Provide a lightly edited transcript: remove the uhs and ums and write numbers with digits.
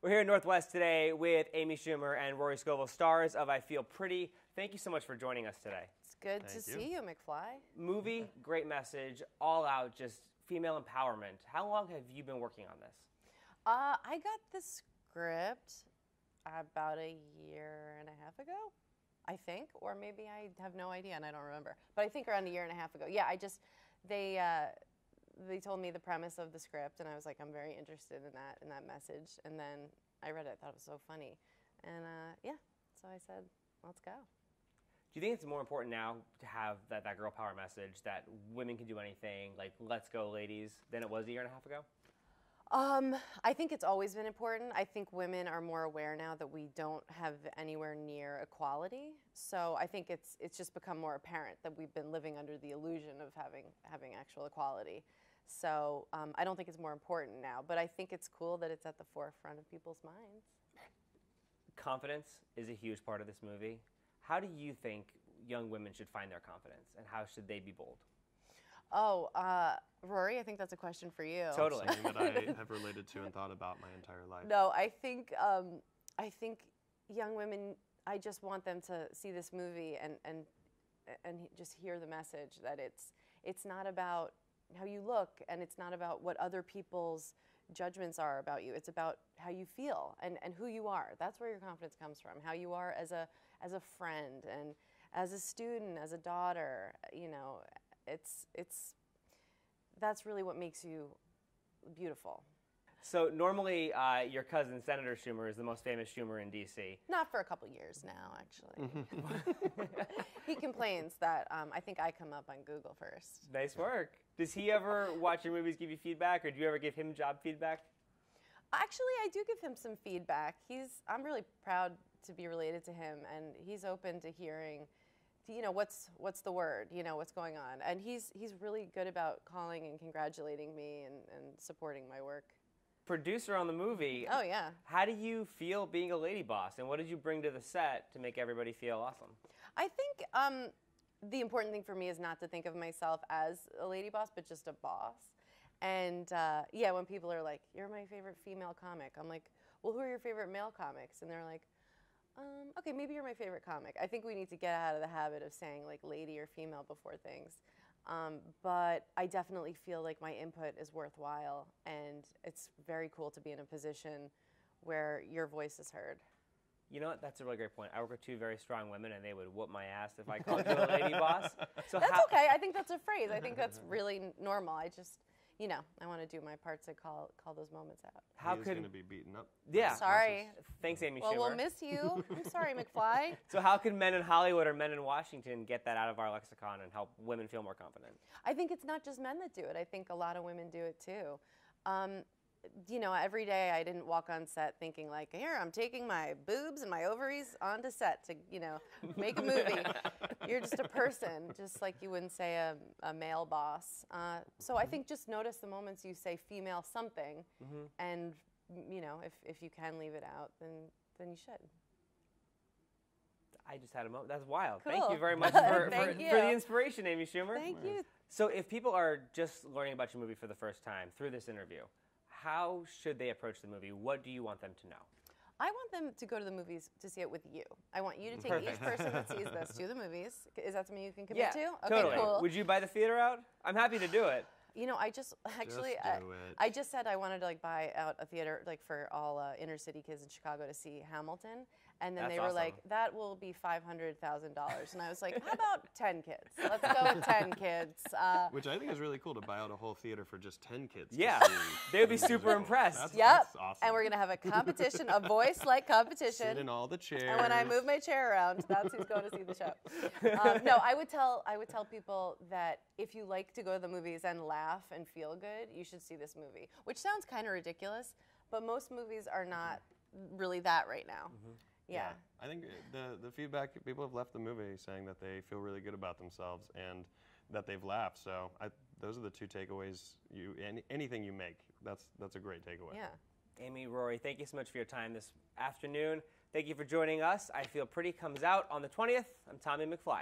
We're here in Northwest today with Amy Schumer and Rory Scovel, stars of I Feel Pretty. Thank you so much for joining us today. It's good to see you, McFly. Movie, great message, all out, just female empowerment. How long have you been working on this? I got the script about a year and a half ago, I think, or maybe I have no idea and I don't remember. But I think around a year and a half ago. Yeah, they told me the premise of the script, and I was like, I'm very interested in that message. And then I read it, I thought it was so funny, and yeah, so I said, let's go. Do you think it's more important now to have that girl power message that women can do anything, like let's go ladies, than it was a year and a half ago? I think it's always been important. I think women are more aware now that we don't have anywhere near equality. So I think it's just become more apparent that we've been living under the illusion of having actual equality. So I don't think it's more important now, but I think it's cool that it's at the forefront of people's minds. Confidence is a huge part of this movie. How do you think young women should find their confidence, and how should they be bold? Oh, Rory, I think that's a question for you. Totally. Something that I have related to and thought about my entire life. No, I think young women, I just want them to see this movie and just hear the message that it's not about how you look, and it's not about what other people's judgments are about you. It's about how you feel and who you are. That's where your confidence comes from. How you are as a friend and as a student, as a daughter. You know, that's really what makes you beautiful. So normally your cousin, Senator Schumer, is the most famous Schumer in D.C. Not for a couple years now, actually. He complains that I think I come up on Google first. Nice work. Does he ever watch your movies, give you feedback, or do you ever give him job feedback? Actually, I do give him some feedback. I'm really proud to be related to him, and he's open to hearing, you know, what's the word, you know, what's going on. And he's really good about calling and congratulating me and supporting my work. Producer on the movie. Oh, yeah. How do you feel being a lady boss, and what did you bring to the set to make everybody feel awesome? I think the important thing for me is not to think of myself as a lady boss, but just a boss. And yeah, when people are like, you're my favorite female comic, I'm like, well, who are your favorite male comics? And they're like, okay, maybe you're my favorite comic. I think we need to get out of the habit of saying like lady or female before things. But I definitely feel like my input is worthwhile, and it's very cool to be in a position where your voice is heard. You know what? That's a really great point. I work with two very strong women, and they would whoop my ass if I called you a lady boss. So that's okay. I think that's a phrase. I think that's really normal. I just, you know, I want to do my part to call those moments out. How could going to be beaten up? Yeah. Sorry. Thanks, Amy Well, Schumer. we'll miss you. I'm sorry, McFly. So how can men in Hollywood or men in Washington get that out of our lexicon and help women feel more confident? I think it's not just men that do it. I think a lot of women do it too. You know, every day I didn't walk on set thinking like, here, I'm taking my boobs and my ovaries onto set to, you know, make a movie. You're just a person, just like you wouldn't say a male boss. So I think just notice the moments you say female something, and, you know, if you can leave it out, then you should. I just had a moment. That's wild. Cool. Thank you very much for the inspiration, Amy Schumer. Thank you. So if people are just learning about your movie for the first time through this interview, how should they approach the movie? What do you want them to know? I want them to go to the movies to see it with you. I want you to take each person that sees this to the movies. Is that something you can commit to? Okay, totally. Cool. Would you buy the theater out? I'm happy to do it. You know, I just actually, I just said I wanted to like buy out a theater like for all inner city kids in Chicago to see Hamilton, and then they were like, that will be $500,000, and I was like, how about 10 kids? Let's go with 10 kids. Which I think is really cool to buy out a whole theater for just 10 kids. Yeah, they would be super impressed. That's awesome. And we're gonna have a competition, a voice-like competition. Sit in all the chairs. And when I move my chair around, that's who's going to see the show. No, I would tell people that if you like to go to the movies and laugh and feel good, you should see this movie. Which sounds kind of ridiculous, but most movies are not really that right now. Yeah. I think the feedback, people have left the movie saying that they feel really good about themselves and that they've laughed. So those are the two takeaways. Anything you make, that's a great takeaway. Yeah. Amy, Rory, thank you so much for your time this afternoon. Thank you for joining us. I Feel Pretty comes out on the 20th. I'm Tommy Mcfly.